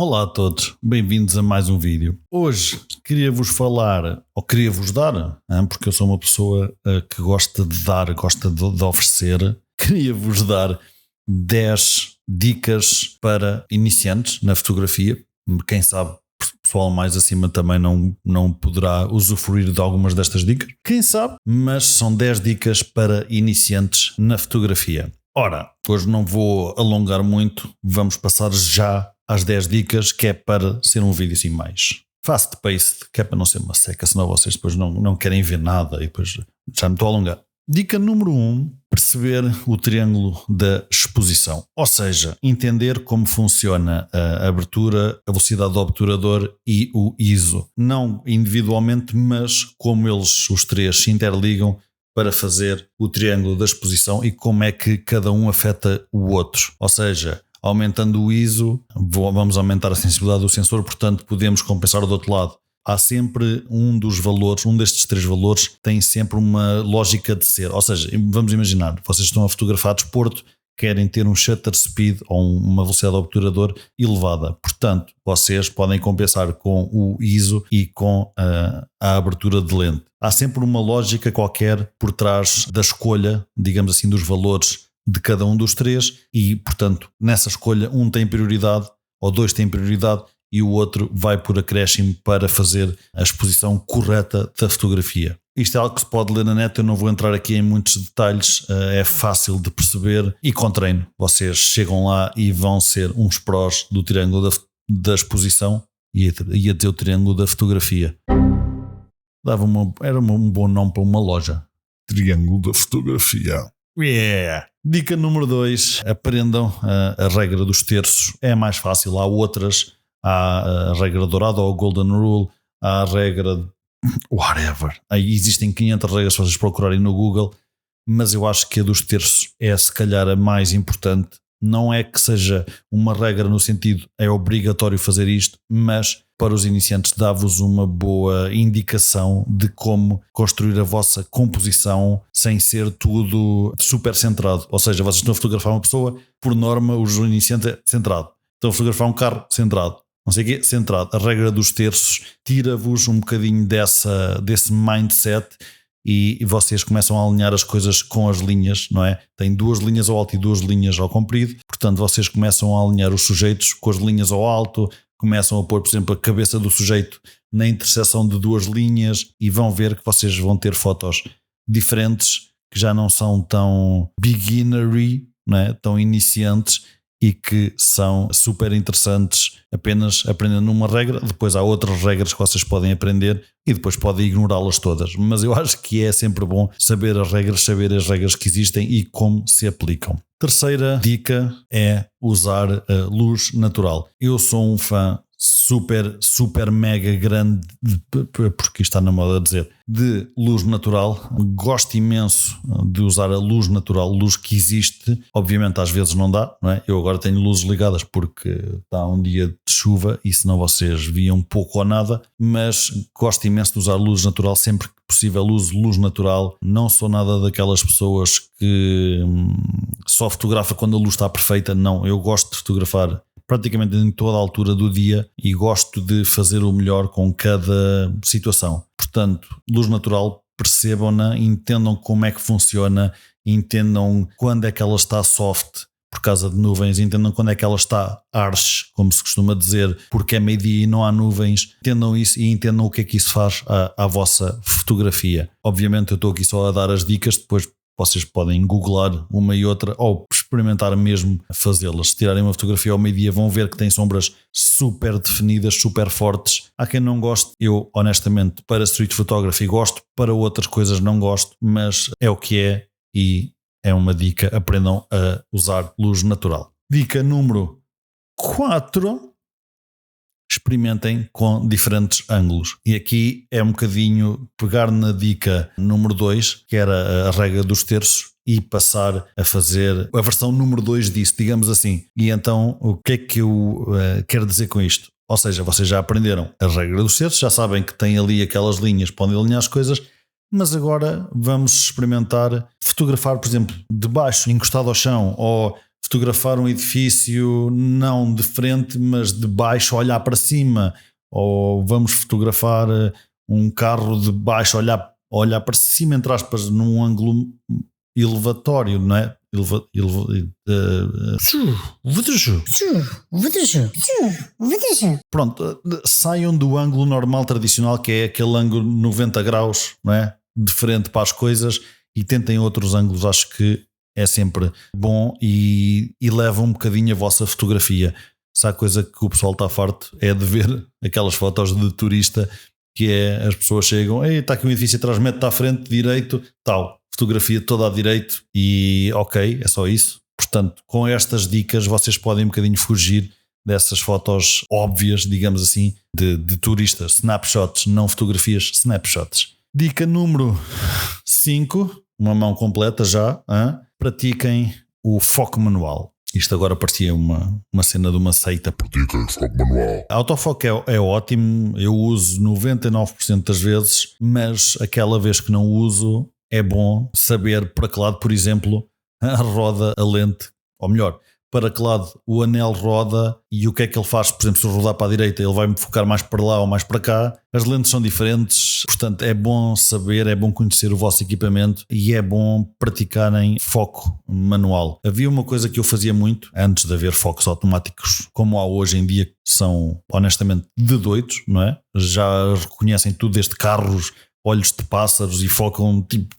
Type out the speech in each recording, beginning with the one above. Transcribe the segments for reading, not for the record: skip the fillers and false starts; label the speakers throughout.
Speaker 1: Olá a todos, bem-vindos a mais um vídeo. Hoje queria-vos falar, ou queria-vos dar, porque eu sou uma pessoa que gosta de dar, gosta de oferecer, queria-vos dar 10 dicas para iniciantes na fotografia. Quem sabe, pessoal mais acima também não poderá usufruir de algumas destas dicas. Quem sabe, mas são 10 dicas para iniciantes na fotografia. Ora, hoje não vou alongar muito, vamos passar já às 10 dicas, que é para ser um vídeo assim mais fast-paced, que é para não ser uma seca, senão vocês depois não querem ver nada e depois já me estou a alongar. Dica número 1, perceber o triângulo da exposição, ou seja, entender como funciona a abertura, a velocidade do obturador e o ISO. Não individualmente, mas como os três se interligam para fazer o triângulo da exposição e como é que cada um afeta o outro. Ou seja, aumentando o ISO, vamos aumentar a sensibilidade do sensor, portanto podemos compensar do outro lado. Há sempre um destes três valores tem sempre uma lógica de ser. Ou seja, vamos imaginar, vocês estão a fotografar desporto, querem ter um shutter speed ou uma velocidade de obturador elevada. Portanto, vocês podem compensar com o ISO e com a abertura de lente. Há sempre uma lógica qualquer por trás da escolha, digamos assim, dos valores de cada um dos três e, portanto, nessa escolha um tem prioridade ou dois têm prioridade e o outro vai por acréscimo para fazer a exposição correta da fotografia. Isto é algo que se pode ler na net, eu não vou entrar aqui em muitos detalhes, é fácil de perceber e com treino vocês chegam lá e vão ser uns prós do triângulo da exposição e a ter o triângulo da fotografia. Era um bom nome para uma loja. Triângulo da fotografia. Yeah. Dica número 2, aprendam a regra dos terços, é mais fácil, há outras, há a regra dourada ou Golden Rule, há a regra whatever, aí existem 500 regras se vocês procurarem no Google, mas eu acho que a dos terços é se calhar a mais importante. Não é que seja uma regra no sentido é obrigatório fazer isto, mas para os iniciantes dá-vos uma boa indicação de como construir a vossa composição sem ser tudo super centrado. Ou seja, vocês estão a fotografar uma pessoa, por norma o iniciante é centrado. Estão a fotografar um carro, centrado. Não sei o quê, centrado. A regra dos terços tira-vos um bocadinho desse mindset e vocês começam a alinhar as coisas com as linhas, não é? Tem 2 linhas ao alto e 2 linhas ao comprido, portanto vocês começam a alinhar os sujeitos com as linhas ao alto, começam a pôr, por exemplo, a cabeça do sujeito na interseção de 2 linhas e vão ver que vocês vão ter fotos diferentes que já não são tão beginnery, não é? Tão iniciantes e que são super interessantes apenas aprendendo uma regra. Depois há outras regras que vocês podem aprender e depois podem ignorá-las todas, mas eu acho que é sempre bom saber as regras que existem e como se aplicam. Terceira dica é usar a luz natural. Eu sou um fã super mega grande, porque está na moda dizer, de luz natural. Gosto imenso de usar a luz natural, luz que existe. Obviamente às vezes não dá, não é? Eu agora tenho luzes ligadas porque está um dia de chuva e senão vocês viam pouco ou nada, mas gosto imenso de usar luz natural sempre que possível. Uso luz natural, não sou nada daquelas pessoas que só fotografa quando a luz está perfeita. Não, eu gosto de fotografar praticamente em toda a altura do dia e gosto de fazer o melhor com cada situação. Portanto, luz natural, percebam-na, entendam como é que funciona, entendam quando é que ela está soft por causa de nuvens, entendam quando é que ela está harsh, como se costuma dizer, porque é meio-dia e não há nuvens. Entendam isso e entendam o que é que isso faz à vossa fotografia. Obviamente eu estou aqui só a dar as dicas, depois vocês podem googlar uma e outra ou experimentar mesmo fazê-las. Se tirarem uma fotografia ao meio-dia vão ver que tem sombras super definidas, super fortes. Há quem não goste. Eu, honestamente, para street photography gosto, para outras coisas não gosto, mas é o que é e é uma dica. Aprendam a usar luz natural. Dica número 4. Experimentem com diferentes ângulos. E aqui é um bocadinho pegar na dica número 2, que era a regra dos terços, e passar a fazer a versão número 2 disso, digamos assim. E então, o que é que eu quero dizer com isto? Ou seja, vocês já aprenderam a regra dos terços, já sabem que tem ali aquelas linhas, podem alinhar as coisas, mas agora vamos experimentar fotografar, por exemplo, de baixo, encostado ao chão, ou fotografar um edifício não de frente, mas de baixo, olhar para cima, ou vamos fotografar um carro de baixo, olhar para cima, entre aspas, num ângulo elevatório, não é? Pronto, saiam do ângulo normal tradicional, que é aquele ângulo 90 graus, não é? De frente para as coisas, e tentem outros ângulos. Acho que é sempre bom e leva um bocadinho a vossa fotografia. Se há coisa que o pessoal está farto é de ver aquelas fotos de turista, que é as pessoas chegam, está aqui um edifício atrás, mete-te à frente, direito, tal, fotografia toda à direito e ok, é só isso. Portanto, com estas dicas vocês podem um bocadinho fugir dessas fotos óbvias, digamos assim, de turistas, snapshots, não fotografias, snapshots. Dica número 5, uma mão completa já, pratiquem o foco manual. Isto agora parecia uma cena de uma seita.
Speaker 2: Pratiquem foco manual.
Speaker 1: Autofoco é ótimo, eu uso 99% das vezes, mas aquela vez que não uso é bom saber para que lado, por exemplo, a roda a lente, ou melhor, para que lado o anel roda e o que é que ele faz. Por exemplo, se eu rodar para a direita, ele vai-me focar mais para lá ou mais para cá. As lentes são diferentes, portanto é bom saber, é bom conhecer o vosso equipamento e é bom praticarem foco manual. Havia uma coisa que eu fazia muito antes de haver focos automáticos, como há hoje em dia, que são honestamente de doidos, não é? Já reconhecem tudo desde carros, olhos de pássaros e focam tipo...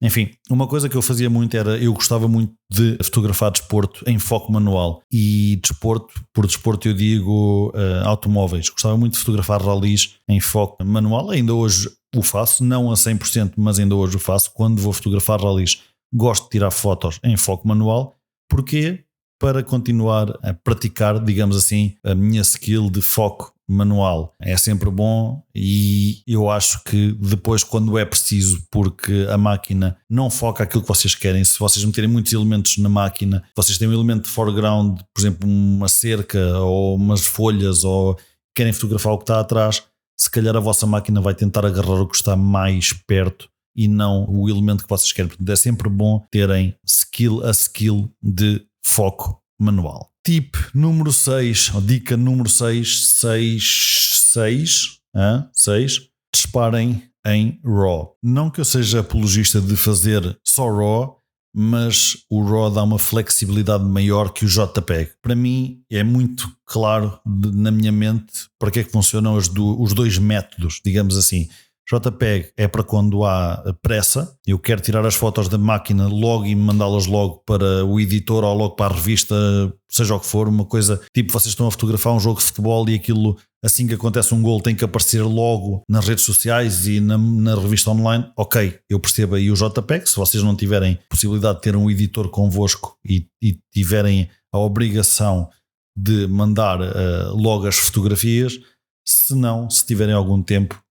Speaker 1: Enfim, uma coisa que eu fazia muito era, eu gostava muito de fotografar desporto em foco manual, e desporto, por desporto eu digo automóveis. Gostava muito de fotografar ralis em foco manual, ainda hoje o faço, não a 100%, mas ainda hoje o faço. Quando vou fotografar ralis gosto de tirar fotos em foco manual. Porquê? Para continuar a praticar, digamos assim, a minha skill de foco manual. É sempre bom e eu acho que depois, quando é preciso, porque a máquina não foca aquilo que vocês querem, se vocês meterem muitos elementos na máquina, vocês têm um elemento de foreground, por exemplo uma cerca ou umas folhas, ou querem fotografar o que está atrás, se calhar a vossa máquina vai tentar agarrar o que está mais perto e não o elemento que vocês querem. Portanto, é sempre bom terem a skill de foco manual. Tip número 6, ou dica número 6, 6, disparem em RAW. Não que eu seja apologista de fazer só RAW, mas o RAW dá uma flexibilidade maior que o JPEG. Para mim é muito claro na minha mente para que é que funcionam os dois métodos, digamos assim. JPEG é para quando há pressa, eu quero tirar as fotos da máquina logo e mandá-las logo para o editor ou logo para a revista, seja o que for, uma coisa tipo vocês estão a fotografar um jogo de futebol e aquilo, assim que acontece um gol, tem que aparecer logo nas redes sociais e na revista online. Ok, eu percebo aí o JPEG. Se vocês não tiverem possibilidade de ter um editor convosco e tiverem a obrigação de mandar logo as fotografias, se tiverem algum tempo,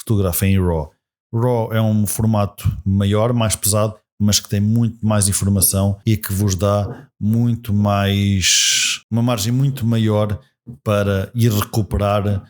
Speaker 1: fotografem em RAW. RAW é um formato maior, mais pesado, mas que tem muito mais informação e que vos dá muito mais, uma margem muito maior para ir recuperar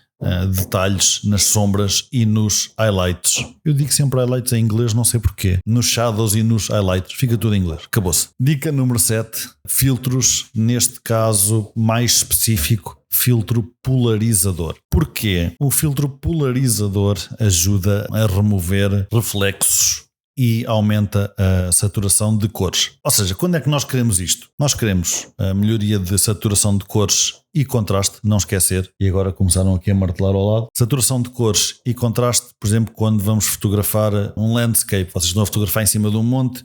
Speaker 1: detalhes nas sombras e nos highlights. Eu digo sempre highlights em inglês, não sei porquê. Nos shadows e nos highlights, fica tudo em inglês. Acabou-se. Dica número 7, filtros, neste caso mais específico, filtro polarizador. Porquê? O filtro polarizador ajuda a remover reflexos e aumenta a saturação de cores. Ou seja, quando é que nós queremos isto? Nós queremos a melhoria de saturação de cores e contraste, não esquecer, e agora começaram aqui a martelar ao lado. Saturação de cores e contraste, por exemplo, quando vamos fotografar um landscape, vocês estão a fotografar em cima de um monte,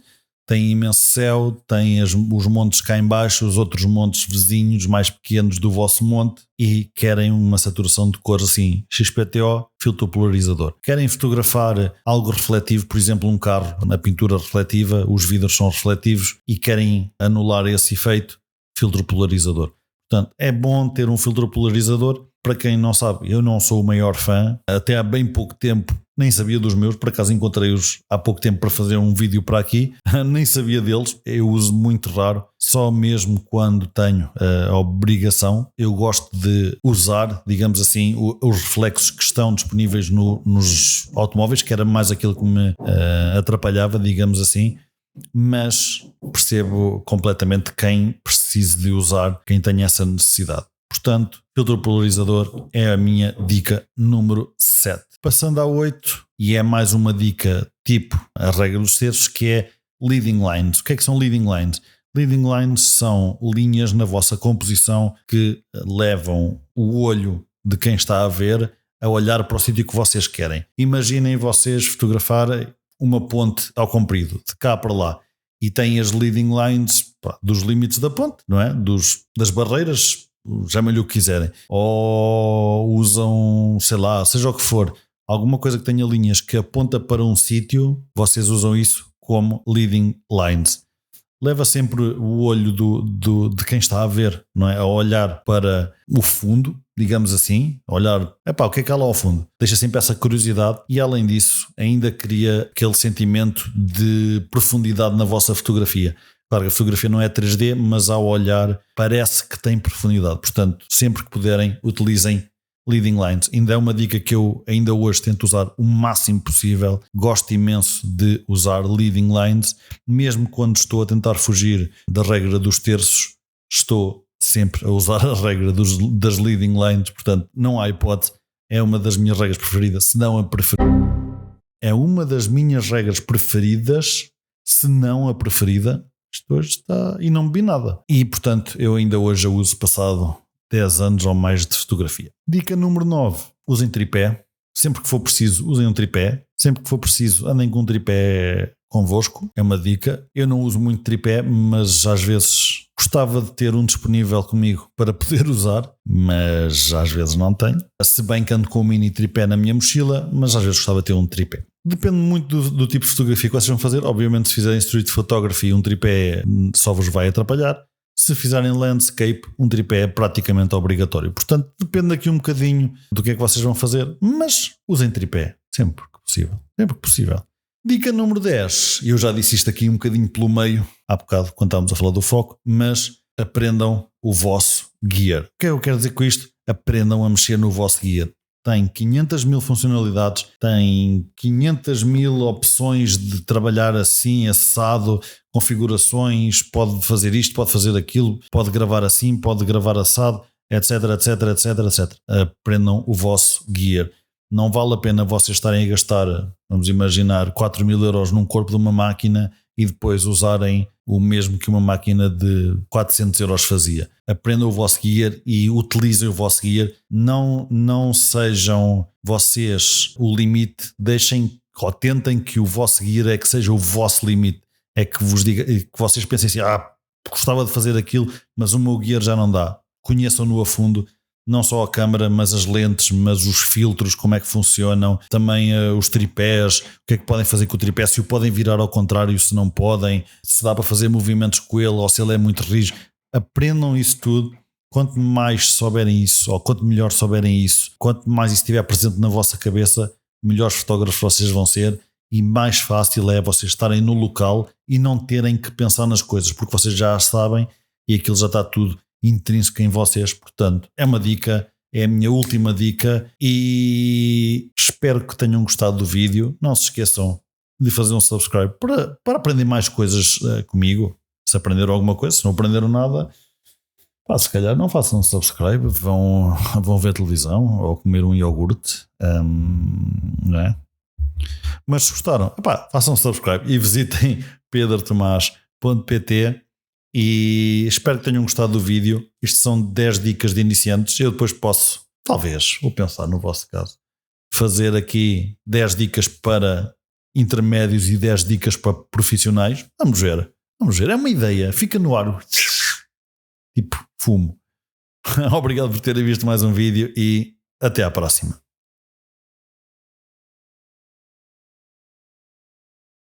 Speaker 1: tem imenso céu, tem os montes cá em baixo, os outros montes vizinhos mais pequenos do vosso monte, e querem uma saturação de cores assim, XPTO, filtro polarizador. Querem fotografar algo refletivo, por exemplo um carro, na pintura refletiva, os vidros são refletivos e querem anular esse efeito, filtro polarizador. Portanto, é bom ter um filtro polarizador. Para quem não sabe, eu não sou o maior fã, até há bem pouco tempo nem sabia dos meus, por acaso encontrei-os há pouco tempo para fazer um vídeo para aqui, nem sabia deles, eu uso muito raro, só mesmo quando tenho a obrigação. Eu gosto de usar, digamos assim, os reflexos que estão disponíveis nos automóveis, que era mais aquilo que me atrapalhava, digamos assim, mas percebo completamente quem precise de usar, quem tenha essa necessidade. Portanto, filtro polarizador é a minha dica número 7. Passando ao 8, e é mais uma dica tipo a regra dos terços, que é leading lines. O que é que são leading lines? Leading lines são linhas na vossa composição que levam o olho de quem está a ver a olhar para o sítio que vocês querem. Imaginem vocês fotografarem uma ponte ao comprido, de cá para lá, e têm as leading lines dos limites da ponte, não é? Das barreiras, chamem-lhe o que quiserem. Ou usam, sei lá, seja o que for, alguma coisa que tenha linhas que aponta para um sítio, vocês usam isso como leading lines. Leva sempre o olho de quem está a ver, não é? A olhar para o fundo, digamos assim, a olhar, o que é que há lá ao fundo? Deixa sempre essa curiosidade e, além disso, ainda cria aquele sentimento de profundidade na vossa fotografia. Claro que a fotografia não é 3D, mas ao olhar parece que tem profundidade. Portanto, sempre que puderem, utilizem leading lines. Ainda é uma dica que eu ainda hoje tento usar o máximo possível. Gosto imenso de usar leading lines, mesmo quando estou a tentar fugir da regra dos terços, estou sempre a usar a regra das leading lines. Portanto, não há hipótese. É uma das minhas regras preferidas, se não a preferida. É uma das minhas regras preferidas, se não a preferida. Isto hoje está e não bebi nada. E, portanto, eu ainda hoje a uso passado 10 anos ou mais de fotografia. Dica número 9. Usem tripé. Sempre que for preciso, usem um tripé. Sempre que for preciso, andem com um tripé convosco. É uma dica. Eu não uso muito tripé, mas às vezes gostava de ter um disponível comigo para poder usar, mas às vezes não tenho. Se bem que ando com um mini tripé na minha mochila, mas às vezes gostava de ter um tripé. Depende muito do tipo de fotografia que vocês vão fazer. Obviamente, se fizerem street photography, um tripé só vos vai atrapalhar. Se fizerem landscape, um tripé é praticamente obrigatório. Portanto, depende aqui um bocadinho do que é que vocês vão fazer, mas usem tripé, sempre que possível. Sempre que possível. Dica número 10. Eu já disse isto aqui um bocadinho pelo meio, há bocado, quando estávamos a falar do foco, mas aprendam o vosso gear. O que é que eu quero dizer com isto? Aprendam a mexer no vosso gear. Tem 500 mil funcionalidades, tem 500 mil opções de trabalhar assim, assado, configurações, pode fazer isto, pode fazer aquilo, pode gravar assim, pode gravar assado, etc, etc, etc, etc. Aprendam o vosso gear. Não vale a pena vocês estarem a gastar, vamos imaginar, 4.000 euros num corpo de uma máquina e depois usarem o mesmo que uma máquina de 400 euros fazia. Aprendam o vosso gear e utilizem o vosso gear. Não sejam vocês o limite. Deixem ou tentem que o vosso gear é que seja o vosso limite. É que vos diga, que vocês pensem assim, gostava de fazer aquilo, mas o meu gear já não dá. Conheçam-no a fundo. Não só a câmara, mas as lentes, mas os filtros, como é que funcionam, também os tripés, o que é que podem fazer com o tripé, se o podem virar ao contrário, se não podem, se dá para fazer movimentos com ele ou se ele é muito rígido. Aprendam isso tudo. Quanto mais souberem isso, ou quanto melhor souberem isso, quanto mais isso estiver presente na vossa cabeça, melhores fotógrafos vocês vão ser e mais fácil é vocês estarem no local e não terem que pensar nas coisas, porque vocês já as sabem e aquilo já está tudo intrínseco em vocês. Portanto, é uma dica, é a minha última dica e espero que tenham gostado do vídeo. Não se esqueçam de fazer um subscribe para aprender mais coisas comigo. Se aprenderam alguma coisa, se não aprenderam nada, se calhar não façam um subscribe, vão ver televisão ou comer um iogurte, não é? Mas se gostaram, façam um subscribe e visitem pedrotomás.pt. E espero que tenham gostado do vídeo. Isto são 10 dicas de iniciantes. Eu depois posso, talvez, vou pensar no vosso caso, fazer aqui 10 dicas para intermédios e 10 dicas para profissionais. Vamos ver. É uma ideia. Fica no ar. Tipo fumo. Obrigado por terem visto mais um vídeo e até à próxima.